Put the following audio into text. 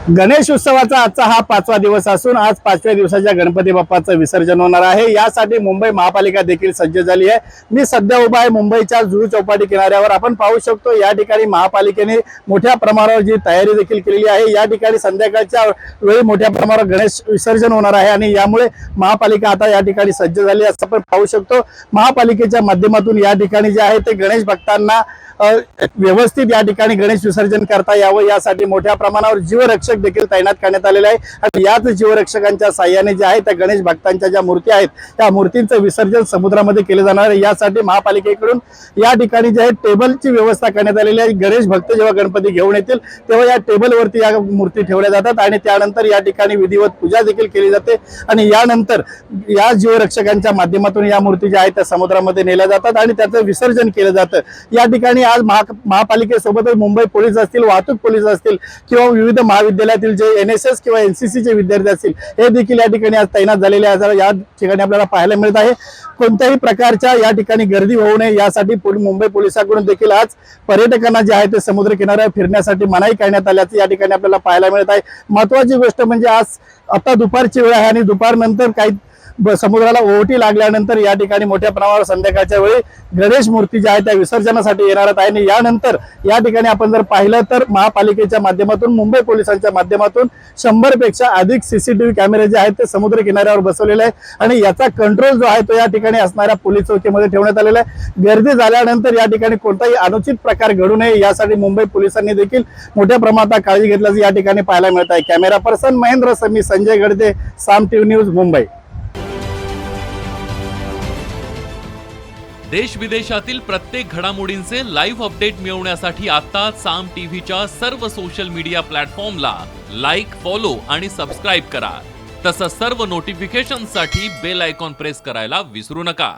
गणेश उत्सवाचा आजचा हा 5वा दिवस असून आज 5व्या दिवसाच्या गणपती बाप्पाचं विसर्जन होणार आहे। यासाठी मुंबई महापालिका देखील सज्ज झाली आहे। मी सध्या उभा आहे मुंबईच्या जुहू चौपाटी किनाऱ्यावर। आपण पाहू शकतो या ठिकाणी महापालिकेने मोठ्या प्रमाणावर जी तयारी देखील केलेली आहे। या ठिकाणी संध्याकाळच्या वेळी मोठ्या प्रमाणावर गणेश विसर्जन होणार आहे आणि यामुळे महापालिका आता या ठिकाणी सज्ज झाली असं आपण पाहू शकतो। महापालिकेच्या माध्यमातून या ठिकाणी जे आहे ते गणेश भक्तांना व्यवस्थित या ठिकाणी गणेश विसर्जन करता यावं यासाठी मोठ्या प्रमाणावर जीवरक्षक देखील तैनात करण्यात आलेले आहे आणि याच जीवरक्षकांच्या साहाय्याने जे आहे त्या गणेश भक्तांच्या ज्या मूर्ती आहेत त्या मूर्तींचं विसर्जन समुद्रामध्ये केले जाणार आहे। यासाठी महापालिकेकडून या ठिकाणी जे आहे टेबलची व्यवस्था करण्यात आलेली आहे। गणेश भक्त जेव्हा गणपती घेऊन येतील तेव्हा या टेबलवरती या मूर्ती ठेवल्या जातात आणि त्यानंतर या ठिकाणी विधिवत पूजा देखील केली जाते आणि यानंतर या जीवरक्षकांच्या माध्यमातून या मूर्ती ज्या आहेत त्या समुद्रामध्ये नेल्या जातात आणि त्याचं विसर्जन केलं जातं। या ठिकाणी आज महापालिकेसोबतच मुंबई पोलीस असतील, वाहतूक पोलीस असतील किंवा विविध महाविद्यालयातील जे NSS किंवा NCC चे विद्यार्थी असतील हे देखील या ठिकाणी आज तैनात झालेले आहेत। या ठिकाणी आपल्याला पाहायला मिळत आहे कोणत्याही प्रकारच्या या ठिकाणी गर्दी होऊ नये यासाठी मुंबई पोलिसांकडून देखील आज पर्यटकांना जे आहे ते समुद्र किनाऱ्यावर फिरण्यासाठी मनाई करण्यात आल्याचं या ठिकाणी आपल्याला पाहायला मिळत आहे। महत्त्वाची गोष्ट म्हणजे आज आता दुपारची वेळ आहे आणि दुपारनंतर काही समुद्राला ओहोटी लागल्यानंतर या ठिकाणी मोठ्या प्रमाणावर संध्याकाळच्या वेळी गणेश मूर्ती ज्या आहेत त्या विसर्जनासाठी येणार आहेत आणि यानंतर या ठिकाणी आपण जर पाहिलं तर महापालिकेच्या माध्यमातून मुंबई पोलिसांच्या माध्यमातून 100 पेक्षा अधिक CCTV कॅमेरे जे आहेत ते समुद्र किनाऱ्यावर बसवलेले आहे आणि याचा कंट्रोल जो आहे तो या ठिकाणी असणाऱ्या पोलीस चौकीमध्ये ठेवण्यात आलेला आहे। गर्दी झाल्यानंतर या ठिकाणी कोणताही अनुचित प्रकार घडू नये यासाठी मुंबई पोलिसांनी देखील मोठ्या प्रमाणात काळजी घेतल्याचं या ठिकाणी पाहायला मिळत आहे। कॅमेरा पर्सन महेंद्र समी, संजय गडदे, साम TV न्यूज, मुंबई। देश विदेशातील प्रत्येक घडामोडींचे लाईव्ह अपडेट मिळवण्यासाठी आता साम टीव्हीच्या सर्व सोशल मीडिया प्लॅटफॉर्मला लाईक, फॉलो आणि सबस्क्राईब करा। तसंच सर्व नोटिफिकेशनसाठी बेल आयकॉन प्रेस करायला विसरू नका।